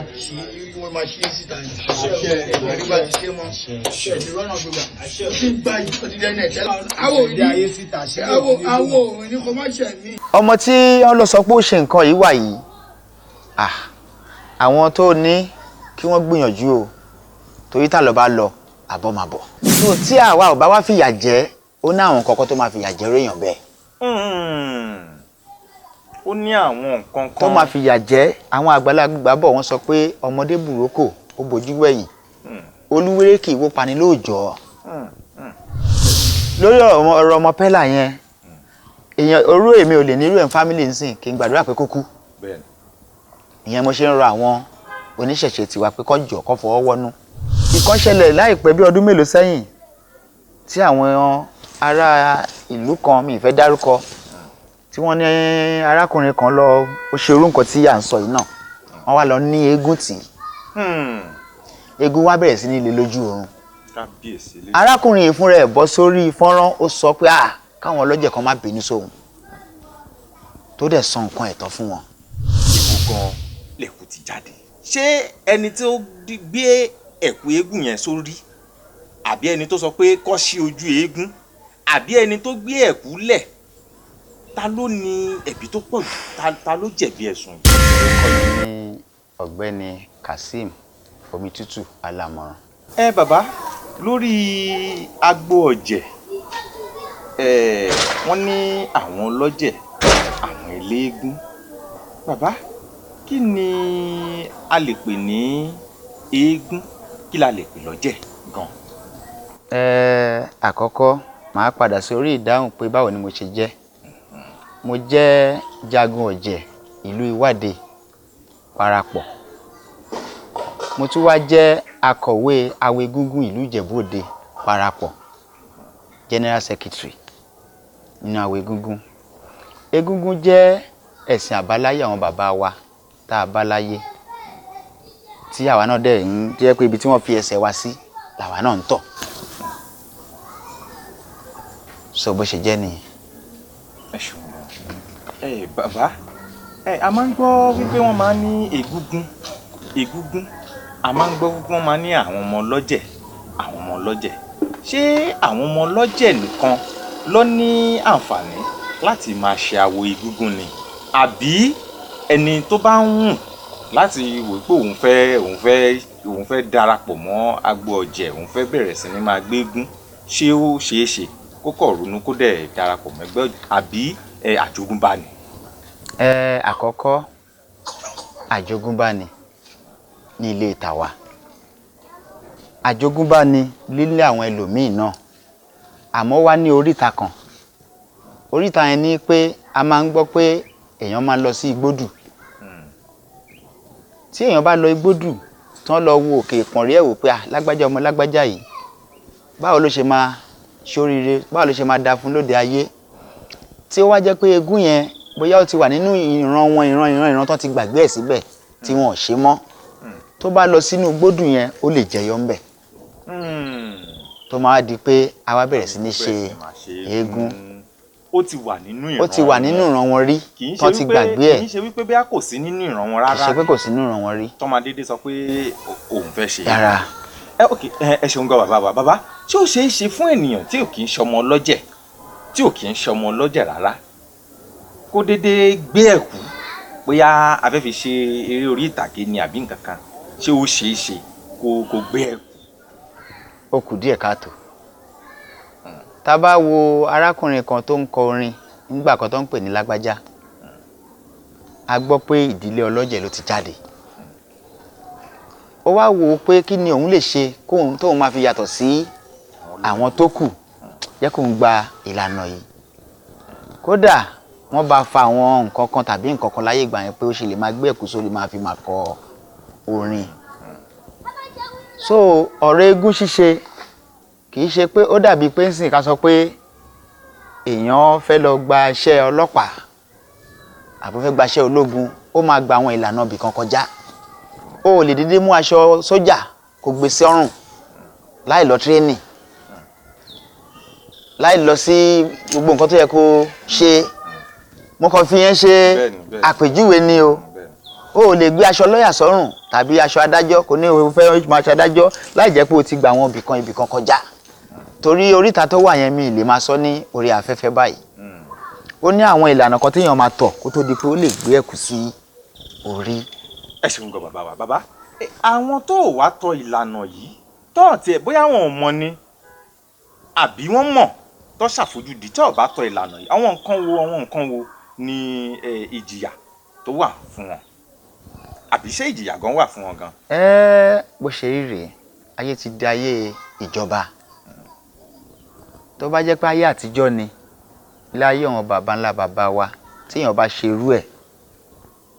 máa ṣe wọ́n máa ṣe síta ní àríwá ti ṣe mọ́ ṣẹ̀dí rọ́nà gbogbo tí gba ìkọ́dílẹ̀ náà tẹ́lẹ̀ àwọn òní kò má ṣẹ̀ mí. ọmọ tí wọ́n lọ sọ pé ó ṣe nǹkan yìí wà yìí àwọn tó ní kí wọ́n gbìyànjú o torí tá lọ bá lọ àbọ̀ máa bọ̀. tó tí àwa ò bá wá fìyà jẹ ó ní àwọn kọ̀ọ̀kan tó máa fìyà jẹ réèyàn bẹ́ẹ̀. ó ní àwọn nǹkan kan tó máa fìyà jẹ àwọn àgbàlagbà bọ̀ wọ́n sọ pé ọmọdé burúkú ó bojú wẹ̀yìn olúwéré kì í wó pani lóòjọ́. lórí ọ̀rọ̀ ọmọ pẹ́là yẹn èèyàn orú èmi ò lè nírú ẹ̀ fámìlì nsìn kí n gbàdúrà pé kó kú. ìyẹn mo ṣe ń rọ àwọn oníṣẹ̀ṣe tiwa pé kó jọ kó fọwọ́ wọnú. ìkan ṣẹlẹ̀ láìpẹ́ bí ọdún mélòó sẹ́yìn tí àwọn ará ìlú kan mi ìfẹ́ dárúkọ tí wọ́n ní arákùnrin kan lọ ó ṣe irú nǹkan tí à ń sọ yìí náà wọ́n wá lọ ní eégún tì í eégún wá bẹ̀rẹ̀ sí ní ilé lójú oorun arákùnrin yìí fúnra ẹ̀ bọ́ sórí fọ́nrán ó sọ pé káwọn ọlọ́jẹ̀ kan má bínú sóhun tó dẹ̀ sọ nǹkan ẹ̀tọ́ fún wọn. ìbò gan lẹ̀kú ti jáde ṣé ẹni tó gbé ẹ̀kú eégún yẹn sórí àbí ẹni tó sọ pé kó ṣí ojú eégún àbí ẹni tó gbé ẹ̀kú lẹ̀ ta ló ní ẹ̀bí tó pọ̀ jù ta ló jẹ̀bi ẹ̀sùn yìí. orúkọ yìí ni ọ̀gbẹ́ni Kazeem Omitutu Alámọ̀ràn. Bàbá lórí agbo ọ̀jẹ̀ wọ́n ní àwọn ọlọ́jẹ̀ àwọn eléégún bàbá kí ni a lè pè ní eégún kí la lè pè lọ́jẹ̀ gan. àkọ́kọ́ màá padà sórí ìdáhùn pé báwo ni mo ṣe jẹ́ mo jẹ́ jagun ọ̀jẹ̀ ìlú Ìwádé Parapọ̀ mo tún wá jẹ́ akọ̀wé Awégúngún ìlú Ìjẹ̀bú-Òde Parapọ̀ General Secretary nínú Awégúngún. Egúngún jẹ́ ẹ̀sìn àbáláyé àwọn bàbá wa tá a bá láyé tí àwa náà dẹ̀ ń jẹ́ pé ibi tí wọ́n fi ẹsẹ̀ wa sí làwa náà ń tọ̀. sọ bó ṣe jẹ́ nìyẹn. ẹ ṣùgbọ́n bàbá a máa ń gbọ́ wípé wọ́n máa ń ní egúngún a máa ń gbọ́ wípé wọ́n máa ń ní àwọn ọmọ ọlọ́jẹ̀ ṣé àwọn ọmọ ọlọ́jẹ̀ nìkan ló ní àǹfààní láti máa ṣe awo egúngún ni àbí ẹni tó bá ń wùn láti wò pé òun fẹ́ darapọ̀ mọ́ agbo ọ̀jẹ̀ òun fẹ́ bẹ̀rẹ̀ sí ní máa gbégún ṣé ó ṣeé ṣe kó kọ̀ ronú kó dẹ̀ darapọ̀ mẹ́gbẹ́ àbí àjogúnbá ni. àkọ́kọ́ àjogúnbá ni ní ilé tàwa àjogúnbá ni lílé àwọn ẹlòmíì náà àmọ́ wá ní oríta kan oríta yẹn ní pé a máa ń gbọ́ pé èèyàn máa lọ sí igbódù tí èèyàn bá lọ igbódù tán lọ wo òkè ìpọ̀nrí ẹ̀ wò pé lágbájá ọmọ lágbájá yìí báwo ló ṣe máa ṣoríire báwo ló ṣe máa da fún lóde ayé tí ó wá jẹ́ pé egún yẹn bóyá ó ti wà nínú ìran wọn ìran tán ti gbàgbé ẹ̀ síbẹ̀ tí wọn ò ṣe mọ́ tó bá lọ sínú igbódù yẹn ó lè jẹyọ ńbẹ̀ tó máa di pé a wá bẹ̀rẹ̀ sí ní ṣe eégún ó ti wà nínú ìran wọn rí tán ti gbàgbé ẹ̀ kì í ṣe wípé bí a kò sí nínú ìran wọn rárá kì í ṣe pé kò sí nínú ìran wọn rí tó máa dédé sọ pé òun fẹ́ ṣe yàrá. ẹ ṣeun gan bàbá ṣé ó ṣeé ṣe fún ènìyàn tí ò kì í ṣọmọ ọlọ́jẹ̀ rárá kó dédé gbé ẹ̀kú bóyá a fẹ́ fi ṣe eré orí ìtàgé ni àbí nǹkan kan ṣé ó ṣeé ṣe kó gbé ẹ̀kú. ó kù díẹ̀ káàtó tá a bá wo arákùnrin kan tó ń kọ orin nígbà kan tó ń pè ní Lágbájá a gbọ́ pé ìdílé ọlọ́jẹ̀ ló ti jáde ó wá wò ó pé kí ni òun lè ṣe tóun máa fi yàtọ̀ sí àwọn tó kù jẹ́ kóun gba ìlànà yìí kódà wọ́n bá fa àwọn nǹkan kan tàbí nǹkan kan láyé ìgbà yẹn pé ó ṣe lè máa gbé ẹ̀kú sórí máa fi máa kọ orin so ọ̀rọ̀ eégún ṣíṣe kì í ṣe pé ó dàbí pé nsìn ká sọ pé èèyàn fẹ́ lọ gba iṣẹ́ ọlọ́pàá àbí fẹ́ gba iṣẹ́ ológun ó máa gba àwọn ìlànà ibì kan kọjá ó lè dédé mú aṣọ sójà kó gbé sí ọrùn láì lọ tírénì láì lọ sí gbogbo nǹkan tó yẹ kó ṣe mo kàn fi yẹn ṣe àpèjúwe ni o o ò lè gbé aṣọ lọ́yà sọ́rùn tàbí aṣọ adájọ́ kò ní o fẹ́ máa aṣọ adájọ́ láì jẹ́ pé o ti gba àwọn ibìkan kọjá torí oríta tó wà yẹn mi lè máa sọ ní orí afẹ́fẹ́ báyìí ó ní àwọn ìlànà kan téèyàn máa tọ̀ kó tó di pé ó lè gbé ẹ̀kú sí orí. ẹ ṣeun gan bàbá wa bàbá àwọn tó wá tọ ìlànà yìí tó tiẹ̀ bóyá wọn ò mọ̀ ni àbí wọ́n mọ̀ tó ṣàfojúdi tí ò bá tọ ìlànà yìí àwọn nǹkan wo ni ìjìyà tó wà fún wọn àbí ṣé ìjìyà gan wà fún wọn gan. bó ṣe rí rèé ayé ti di ayé ìjọba tó bá jẹ́ pé ayé àtijọ́ ni ilé ayé àwọn baba ńlá baba wa téèyàn bá ṣe irú ẹ̀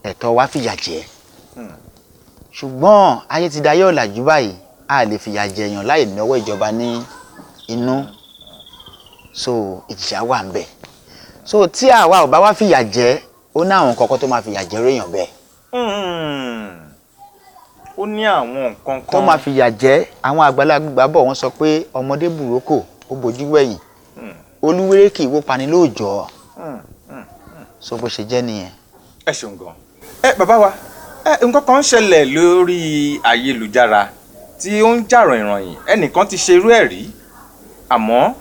ẹ̀tọ́ wa fìyà jẹ ṣùgbọ́n ayé ti di ayé ọ̀làjú báyìí a lè fìyà jẹ èèyàn láì náwó ìjọba ní inú so ìjìyà wà ń bẹ so tí àwa ò bá wá fìyà jẹ ó ní àwọn kọ̀ọ̀kan tó máa fìyà jẹ réèyàn bẹ́ẹ̀. ó ní àwọn nǹkan kan tó máa fìyà jẹ àwọn àgbàlagbà bọ̀ wọ́n sọ pé ọmọdé burúkú ó bojú wẹ̀yìn olúwéré kì í wó pani lóòjọ́ so bó ṣe jẹ́ nìyẹn. ẹ ṣeun gan. bàbá wa nǹkan kan ń ṣẹlẹ̀ lórí ayélujára tí ó ń jà ròyìnròyìn ẹnìkan ti ṣe irú ẹ̀ rí àmọ́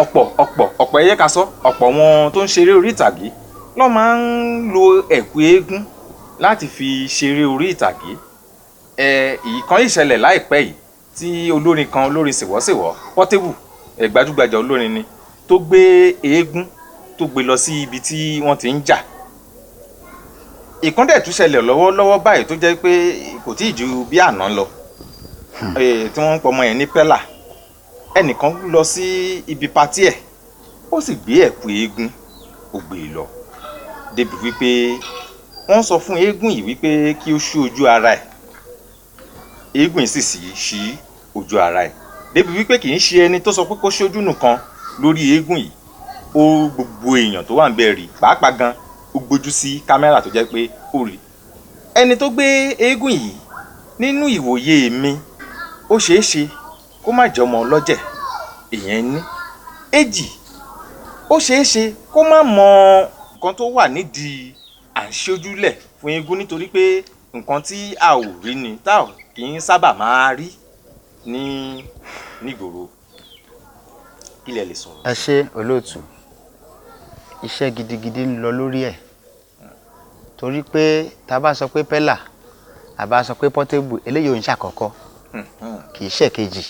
ọ̀pọ̀ ẹ̀yẹ ká sọ ọ̀pọ̀ wọn tó ń ṣeré orí ìtàgé ló máa ń lo ẹ̀kú eégún láti fi ṣeré orí ìtàgé ìkan ìṣẹ̀lẹ̀ láìpẹ́ yìí tí olórin sèwọ́sèwọ́ Portable gbajúgbajà olórin ni tó gbé eégún tó gbé lọ sí ibi tí wọ́n ti ń jà ìkan dẹ̀ tún ṣẹlẹ̀ lọ́wọ́lọ́wọ́ báyìí tó jẹ́ pé kò tí ì ju bí àná lọ tí wọ́n ń pọ̀ ọmọ yẹn ní pẹ́là ẹnìkan lọ sí ibi patí ẹ̀ ó sì gbé ẹ̀kú eégún ó gbé lọ débi wípé wọ́n sọ fún eégún yìí wípé kí ó ṣí ojú ara ẹ̀ eégún yìí sì ṣí ojú ara ẹ̀ débi wípé kì í ṣe ẹni tó sọ pé kó ṣojú nìkan lórí eégún yìí ó gbogbo èèyàn tó wà ń bẹ̀ rí pàápàá gan ó gbójú sí kámẹ́rà tó jẹ́ pé ó rí ẹni tó gbé eégún yìí nínú ìwòye mi ó ṣeé ṣe kó má jẹ́ ọmọ ọlọ́jẹ̀ ìyẹn ní èjì ó ṣeé ṣe kó má mọ nǹkan tó wà nídìí à ń ṣojúlẹ̀ fún eégún nítorí pé nǹkan tí a ò rí ni tá ò kì í sábà máa rí nígboro ilẹ̀ lè sọ̀rọ̀. ẹ ṣe olóòtú iṣẹ́ gidigidi ń lọ lórí ẹ̀ torí pé tá a bá sọ pé pẹ́là a bá sọ pé Portable eléyìí ò ń ṣàkọ́kọ́ kì í ṣe kejì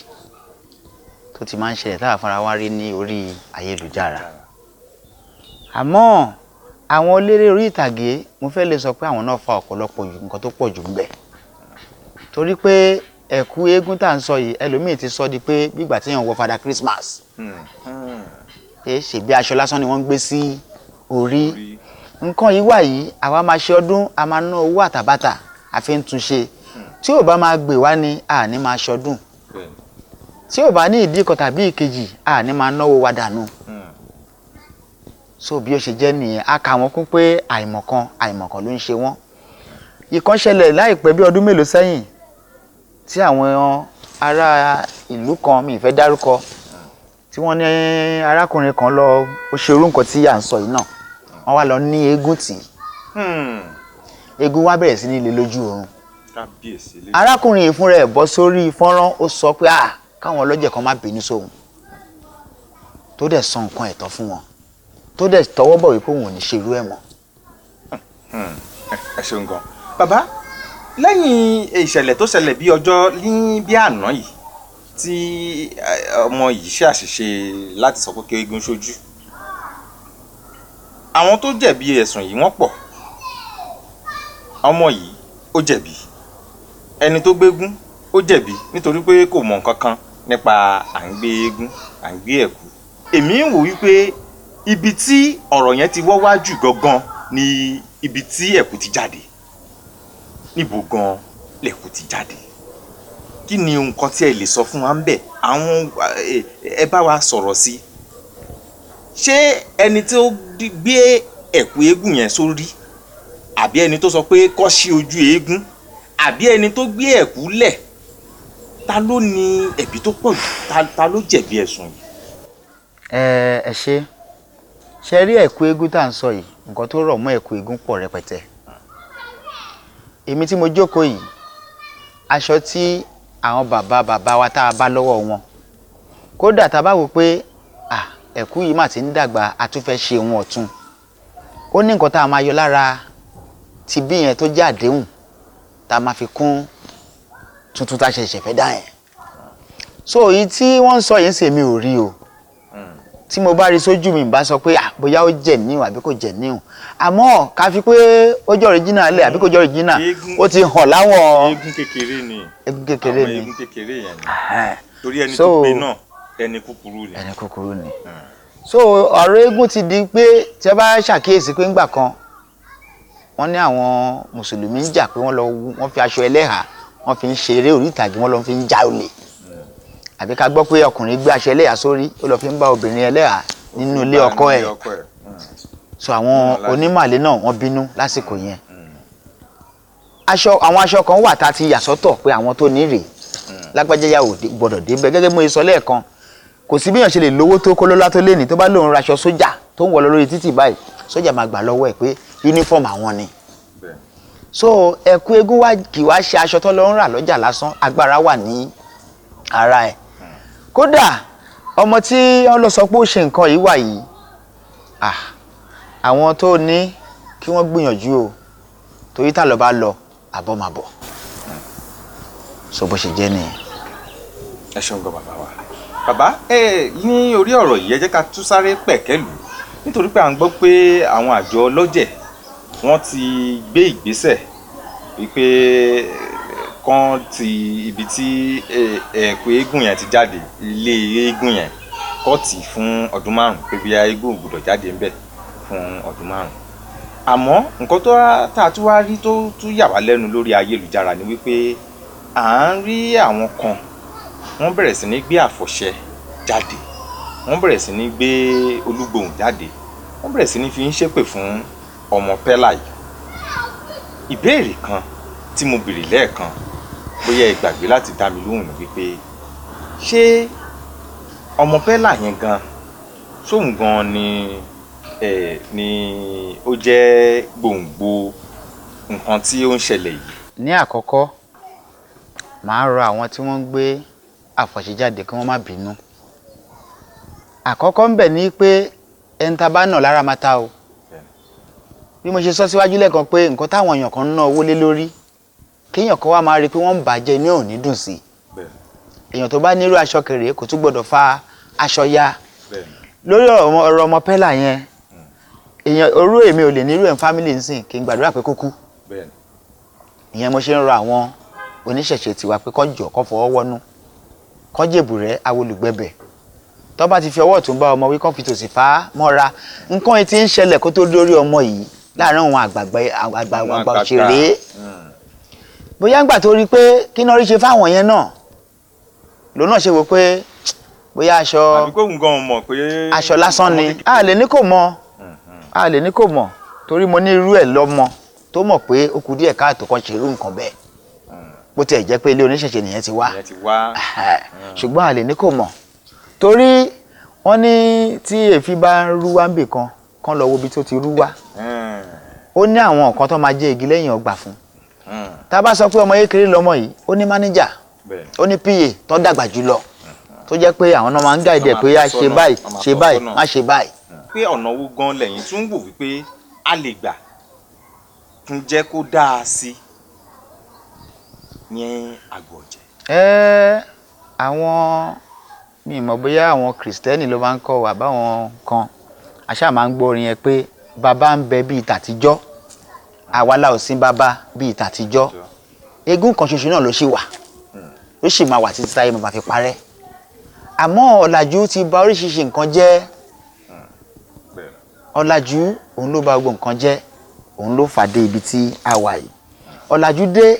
tó ti máa ń ṣẹlẹ̀ táwa fúnra wa rí ní orí ayélujára àmọ́ àwọn eléré orí ìtàgé mo fẹ́ lè sọ pé àwọn náà fa ọ̀pọ̀lọpọ̀ nǹkan tó pọ̀ jù ń bẹ torí pé ẹ̀kú eégún tá à ń sọ yìí ẹlòmíì ti sọ di pé bígbà tí èèyàn wọ Father Christmas ṣe bí aṣọ lásán ni wọ́n ń gbé sí orí nǹkan yìí wà yìí àwa máa ṣe ọdún a máa ná owó àtàbàtà àfi ń túnṣe tí ò bá máa gbé wá ní àní máa ṣọdún tí ò bá ní ìdí kan tàbí ìkejì àní máa náwó wa dànù so bí ó ṣe jẹ́ nìyẹn a kà wọ́n kún pé àìmọ̀kan ló ń ṣe wọ́n ìkan ṣẹlẹ̀ láìpẹ́ bí ọdún mélòó sẹ́yìn tí àwọn ará ìlú kan mi ìfẹ́ dárúkọ tí wọ́n ní arákùnrin kan lọ ó ṣe irú nǹkan tí à ń sọ yìí náà wọ́n wá lọ ní eégún tì eégún wá bẹ̀rẹ̀ sí ní ilé lójú oorun arákùnrin yìí fúnra ẹ̀ bọ́ sórí fọ́nrán ó sọ pé káwọn ọlọ́jẹ̀ kan má bínú sóhun tó dẹ̀ sọ nǹkan ẹ̀tọ́ fún wọn tó dẹ̀ tọwọ́ bọ̀ wípé òun ò ní ṣe irú ẹ̀ mọ́. ẹ ṣeun gan bàbá lẹ́yìn ìṣẹ̀lẹ̀ tó ṣẹlẹ̀ bí ọjọ́ ní bí àná yìí tí ọmọ yìí ṣe àṣìṣe láti sọ pé kí eégún ṣojú àwọn tó jẹ̀bi ẹ̀sùn yìí wọ́n pọ̀ ọmọ yìí ó jẹ̀bi ẹni tó gbégún ó jẹ̀bi nítorí pé kò mọ nǹkan kan nípa à ń gbé eégún à ń gbé ẹ̀kú èmi ń wò wípé ibi tí ọ̀rọ̀ yẹn ti wọ́ wájú gangan ni ibi tí ẹ̀kú ti jáde níbo gan lẹ̀kú ti jáde kí ni nǹkan tí ẹ lè sọ fún wa ń bẹ̀ àwọn ẹ bá wa sọ̀rọ̀ sí ṣé ẹni tó gbé ẹ̀kú eégún yẹn sórí àbí ẹni tó sọ pé kó ṣí ojú eégún àbí ẹni tó gbé ẹ̀kú lẹ̀ ta ló ní ẹ̀bi tó pọ̀ jù ta ló jẹ̀bi ẹ̀sùn yìí. ẹ ṣe rí ẹ̀kú eégún tá à ń sọ yìí nǹkan tó rọ̀ mọ́ ẹ̀kú eégún pọ̀ rẹpẹtẹ èmi tí mo jókòó yìí aṣọ tí àwọn bàbá wa tá a bá lọ́wọ́ wọn kódà tá a bá wò pé ẹ̀kú yìí mà ti ń dàgbà a tún fẹ́ ṣe ohun ọ̀tun ó ní nǹkan tá a máa yọ lára ti bí yẹn tó jẹ́ àdéhùn tá a máa fi kún tuntun tá a ṣẹ̀ṣẹ̀ fẹ́ dá yẹn so èyí tí wọ́n ń sọ yẹn ṣe mi ò rí o tí mo bá rí sójú mi bá sọ pé bóyá ó jẹ́ níhùn àbí kò jẹ́ níhùn àmọ́ ká fi pé ó jẹ́ original lẹ̀ àbí kò jẹ́ original ó ti hàn láwọn eégún kékeré ni eégún kékeré ni eégún kékeré yẹn ni torí ẹni tó gbé náà ẹni kúkúrú ni so ọ̀rọ̀ eégún ti di pé tí ẹ bá ṣàkíyèsí pé ńgbà kan wọ́n ní àwọn mùsùlùmí ń jà pé wọ́n fi aṣọ ẹlẹ́hà wọ́n fi ń ṣeré orí ìtàgé wọ́n lọ fi ń já olè àbí ká gbọ́ pé ọkùnrin gbé aṣọ ẹlẹ́hà sórí ó lọ fi ń bá obìnrin ẹlẹ́hà nínú ilé ọkọ ẹ̀ so àwọn onímàlẹ́ náà wọ́n bínú lásìkò yẹn àwọn aṣọ kan wà tá a ti yà sọ́tọ̀ pé àwọn tó ní rèé lágbájá ò gbọ́dọ̀ débẹ̀ gẹ́gẹ́ mo sọ lẹ́ẹ̀kan kò sí bí èèyàn ṣe lè lówó tó kólólá tó léni tó bá lóun raṣọ sójà tó ń wọ̀ lọ lórí títì báyìí sójà máa gbà lọ́wọ́ ẹ̀ pé uniform àwọn ni so ẹ̀kú eégún wá kì wá ṣe aṣọ tó lọ ń rà lọ́jà lásán agbára wà ní ara ẹ̀ kódà ọmọ tí wọ́n lọ sọ pé ó ṣe nǹkan yìí wà yìí àwọn tó ní kí wọ́n gbìyànjú o torí tá lọ bá lọ àbọ̀ máa bọ̀ so bó ṣe jẹ́ nìyẹn. ẹ ṣeun gan bàbá wa bàbá ní orí ọ̀rọ̀ yìí ẹ jẹ́ ká tún sáré pẹ̀kẹ́lù nítorí pé à ń gbọ́ pé àwọn àjọ ọlọ́jẹ̀ wọ́n ti gbé ìgbésẹ̀ wípé kán ti ibi tí ẹ̀kú eégún yẹn ti jáde ilé eégún yẹn kọ́ tì fún ọdún 5 pé bí eégún ò gbọdọ̀ jáde ńbẹ̀ fún ọdún 5 àmọ́ nǹkan tó tá a tún wá rí tó tún yà wá lẹ́nu lórí ayélujára ni wípé à ń rí àwọn kan wọ́n bẹ̀rẹ̀ sí ní gbé àfọ̀ṣẹ jáde wọ́n bẹ̀rẹ̀ sí ní gbé olúgbòhùn jáde wọ́n bẹ̀rẹ̀ sí ní fi ń ṣépè fún ọmọ Pẹ́lá yìí ìbéèrè kan tí mo béèrè lẹ́ẹ̀kan bóyá ẹ gbàgbé láti dá mi lóhùn wípé ṣé ọmọ Pẹ́lá yẹn gan sóhun gan ni ó jẹ́ gbòǹgbò nǹkan tí ó ń ṣẹlẹ̀ yìí. ní àkọ́kọ́ màá rọ àwọn tí wọ́n ń gbé àfọ̀ṣẹ jáde kí wọ́n má bínú àkọ́kọ́ ń bẹ̀ ní pé ẹni tá bá nà lára máa ta o bí mo ṣe sọ síwájú lẹ́ẹ̀kan pé nǹkan táwọn èèyàn kan ń ná owó lé lórí kéèyàn kan wá máa rí i pé wọ́n ń bàjẹ́ ní òní dùn sí èèyàn tó bá nírú aṣọ kéré kò tún gbọ́dọ̀ fa aṣọ ya lórí ọ̀rọ̀ ọmọ Pẹ́lá yẹn èèyàn orú èmi ò lè nírú ẹ̀ fámìlì nsìn kí n gbàdúrà pé kó kú ìyẹn mo ṣe ń rọ àwọn oníṣẹ̀ṣe tiwa pé kó jọ̀ọ́ kó fọwọ́ wọnú kó jèbù rẹ̀ awolùgbẹ̀bẹ̀ tó bá ti fi ọwọ́ ọ̀tún bá ọmọ wí kó fi tòsì fà á mọ́ra nǹkan yìí ti ń ṣẹlẹ̀ kó tó dórí ọmọ yìí láàárín àwọn àgbààgbà òṣèré bóyá ńgbà tó rí pé kí náà rí ṣe fáwọn yẹn náà lòun náà ṣe wò pé bóyá aṣọ lásán ni a lè ní kò mọ̀ torí mo ní irú ẹ̀ lọ́mọ tó mọ̀ pé ó kù díẹ̀ káàtó kan ṣe irú nǹkan bẹ́ẹ̀ bó tiẹ̀ jẹ́ pé ilé oníṣẹ̀ṣe nìyẹn ti wá ṣùgbọ́n a lè ní kò mọ̀ torí wọ́n ní tí èéfín bá ń rú wá ń bì kan lọ wo ibi tó ti rú wá ó ní àwọn nǹkan tó máa jẹ́ igi lẹ́yìn ọgbà fún tá a bá sọ pé ọmọ kékeré lọmọ yìí ó ní mánéjà ó ní PA tó dàgbà jùlọ tó jẹ́ pé àwọn náà máa ń gáìdẹ̀ pé á ṣe báyìí má ṣe báyìí. pé ọ̀nà owó gan lẹ́yìn tún wò wípé a lè gbà tún jẹ́ kó dáa sí ní àgọ́ ọ̀jẹ̀. àwọn mi mọ̀ bóyá àwọn kìrìsìtẹ́nì ló máa ń kọ́ wà báwọn kan àṣà máa ń gbọ́ orin yẹn pé bàbá ń bẹ bíi tàtijọ́ àwa la ò sin bàbá bíi tàtijọ́ eégún kan ṣoṣo náà ló ṣì wà ló sì máa wà títí táyé máa fi parẹ́ àmọ́ ọ̀làjú ti bà oríṣiríṣi nǹkan jẹ́ ọ̀làjú òun ló bà gbogbo nǹkan jẹ́ òun ló fàdé ibi tí a wà yìí ọ̀làjú dé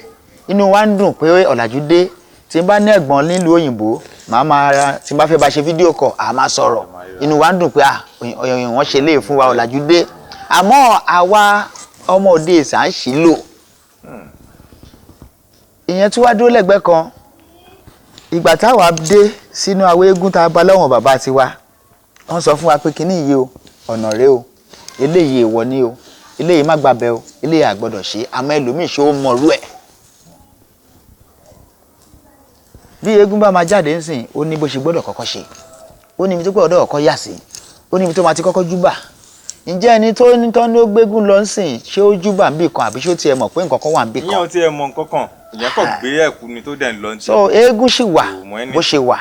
inú wa ń dùn pé ọ̀làjú dé tí n bá ní ẹ̀gbọ́n nílùú òyìnbó màá máa ra tí n bá fẹ́ bá ṣe fídíò kọ̀ à máa sọ̀rọ̀ inú wa ń dùn pé wọ́n ṣe léè fún wa ọ̀làjú dé àmọ́ àwa ọmọ òde ìsà ń ṣì lò ìyẹn tí wàá dúró lẹ́gbẹ̀ẹ́ kan ìgbà táwa dé sínú àwọ̀ eégún tá a bá lọ́wọ́n bàbá tiwa wọ́n sọ fún wa pé kíní yìí o ọ̀nà rẹ o eléyìí èèwọ̀ ni o eléyìí má gbàbẹ o eléyìí àgbọ́dọ̀ ṣe àmọ́ ẹlòmíì ṣe ó mọrú ẹ̀. bí eégún bá máa jáde ńsìn ó ní bó ṣe gbọ́dọ̀ kọ́kọ́ ṣe ó ní ibi tó gbọ́dọ̀ kọ́kọ́ yà sí ó ní ibi tó máa ti kọ́kọ́ júbà. ǹjẹ́ ẹni tó ní tán ló gbégún lọ ńsìn ṣé ó júbà níbì kan àbí ṣó tiẹ̀ mọ̀ pé nǹkan kan wà níbì kan. ìyẹn ò tiẹ̀ mọ̀ nǹkan kan ìyẹn kò gbé ẹ̀kú ni tó dẹ̀ ń lọ. so eégún sì wà bó ṣe wà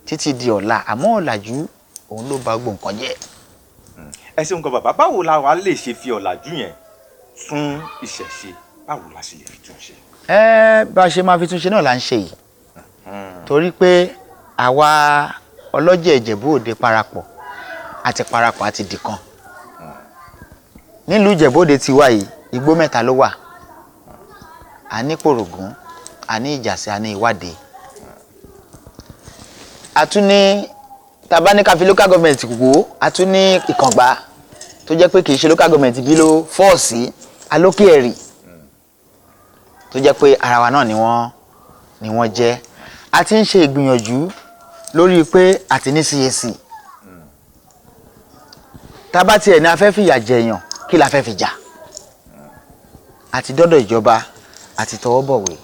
títí di ọ̀la àmọ́ ọ̀làjú òun ló bà gbogbo nǹkan jẹ́. ẹ ṣeun kan bàbá báwo la wàá lè ṣe fi ọ̀làjú yẹn fún ìṣẹ̀ṣe báwo la ṣe lè fi tún ṣe. bá a ṣe máa fi tún ṣe náà là ń ṣe yìí torí pé àwa ọlọ́jẹ̀ Ìjẹ̀bú Òde parapọ̀ àti dìkan nílùú Ìjẹ̀bú Òde tiwa yìí igbó mẹ́ta ló wà a ní Pòrògún a ní Ìjàsí a ní Ìwádìí a tún ní tàbá ní ká fi local government wò a tún ní Ìkàngbá tó jẹ́ pé kì í ṣe local government bí ló fọ́ọ̀sì alókè ẹ̀rì tó jẹ́ pé ara wa náà ni wọ́n jẹ́ a ti ń ṣe ìgbìyànjú lórí pé àti ní CAC tàbá tiẹ̀ ní a fẹ́ fìyà jẹyàn kí la fẹ́ fi jà àti dọ́dọ̀ ìjọba àti tọwọ́ bọ̀wé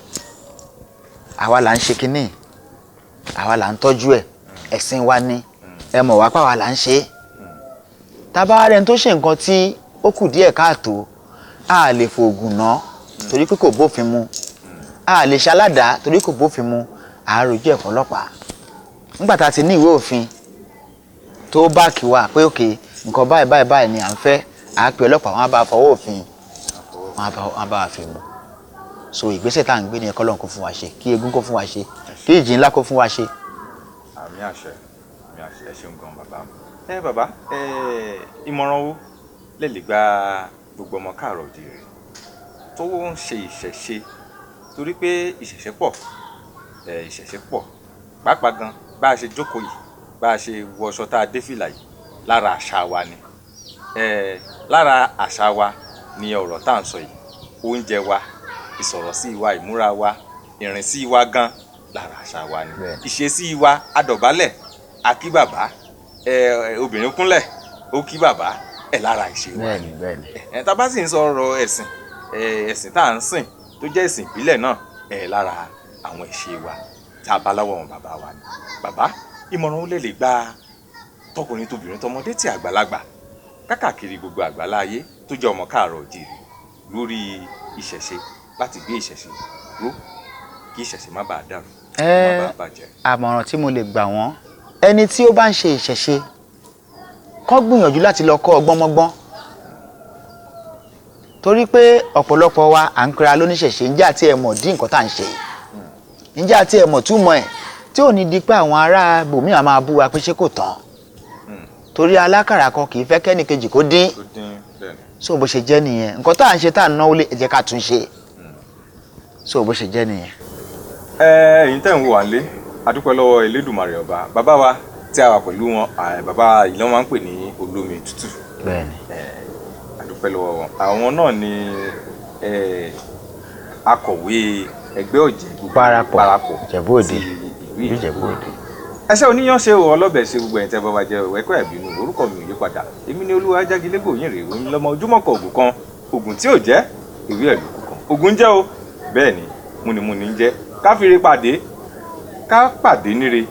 àwa là ń ṣe kínní àwa là ń tọ́jú ẹ̀ ẹ̀sìn wa ní ẹ mọ̀ wá pàwà là ń ṣe tàbá rẹ̀ tó ṣe nǹkan tí ó kù díẹ̀ káàtó a lè fòògùn ná torí pé kò bófin mu a lè ṣaládàá torí kò bófin mu àáròjú ẹ̀kọ́ ọlọ́pàá nígbà tá a ti ní ìwé òfin tó báàkì wa pé òkè nǹkan báyìí ni à ń fẹ́ àápè ọlọ́pàá wọn á bá fọwọ́ òfin wọn á bá fi mu so ìgbésẹ̀ tá à ń gbé ní ẹ̀kọ́ lọ́n kó fún wa ṣe kí eégún kó fún wa ṣe kí ìjì ńlá kó fún wa ṣe. àmì àṣẹ ẹ ṣeun gan bàbá bàbá ìmọ̀ràn wo lè gba gbogbo ọmọ káàárọ̀ oòjíire tó ń ṣe ìṣẹ̀ṣe torí pé ìṣẹ̀ṣe pọ̀ pàápàá gan bá a ṣe jókòó yìí bá a ṣe wọṣọ tá a dé fìlà yìí lára àṣà wa ni lára àṣà wa ni ọ̀rọ̀ tá à ń sọ yìí oúnjẹ wa ìsọ̀rọ̀ sí wa ìmúra wa ìrìn sí wa gan lára àṣà wa ni ìṣesí wa adọ̀bálẹ̀ akí bàbá obìnrin kúnlẹ̀ ó kí bàbá lára ìṣe wa ni tá a bá sì ń sọ̀rọ̀ ẹ̀sìn tá à ń sìn tó jẹ́ ẹ̀sìn ìbílẹ̀ náà lára àwọn ìṣe wa tá a bá láwọ̀ wọn bàbá wa ni bàbá ìmọ̀ràn ó lè gba tọkùnrin tóbìnrin tọmọdé tí àgbàlagbà kákàkiri gbogbo àgbálá ayé tó jẹ́ ọmọ káàárọ̀ oòjíire lórí ìṣẹ̀ṣe láti gbé ìṣẹ̀ṣe ró kí ìṣẹ̀ṣe má bàa dàrú má bàa bàjẹ́. àmọ̀ràn tí mo lè gbà wọ́n ẹni tí ó bá ń ṣe ìṣẹ̀ṣe kó gbìyànjú láti lọ kọ́ ọgbọ́n mọ́gbọ́n torí pé ọ̀pọ̀lọpọ̀ wa à ń pera lóníṣẹ̀ṣe ǹjẹ́ àti ẹ̀ mọ̀ dín nǹkan tá à ń ṣe ǹjẹ́ àti ẹ̀ mọ̀ túmọ̀ ẹ̀ tí ò ní di pé àwọn ará bòmíà máa bú wa pé ṣé kò tán torí alákàrà kan kì í fẹ́ kẹ́nìkejì kó dín so bó ṣe jẹ́ nìyẹn nǹkan tá à ń ṣe tá à ń náwó lé ẹ jẹ́ ká tún ṣe so bó ṣe jẹ́ nìyẹn. ẹ̀yin tẹ́ ń wò wá lé adúpẹ́ lọ́wọ́ Elédùmarè ọba bàbá wa tí a wà pẹ̀lú wọn bàbá ìlú wọn máa ń pè ní olómi tútù bẹ́ẹ̀ni adúpẹ́ lọ́wọ́ wọn àwọn náà ni akọ̀wé ẹgbẹ́ ọ̀jẹ̀ parapọ̀ Ìjẹ̀bú Òde ìlú Ìjẹ̀bú Òde. ẹṣẹ́ oníyàn ṣe o ọlọ́bẹ̀ ṣe gbogbo ẹ̀yin tẹ́ bá wa jẹ ẹ̀kọ́ ẹ̀bínú orúkọ mi ò yí padà èmi ni Olúwa Jágilégò yín rèé oyin lọ́mọ ojúmọ́ kan ògùn kan ògùn tí ò jẹ́ ìwé ẹ̀ lókù kan ògùn jẹ́ o bẹ́ẹ̀ ni múnimúni ń jẹ́ ká pàdé níre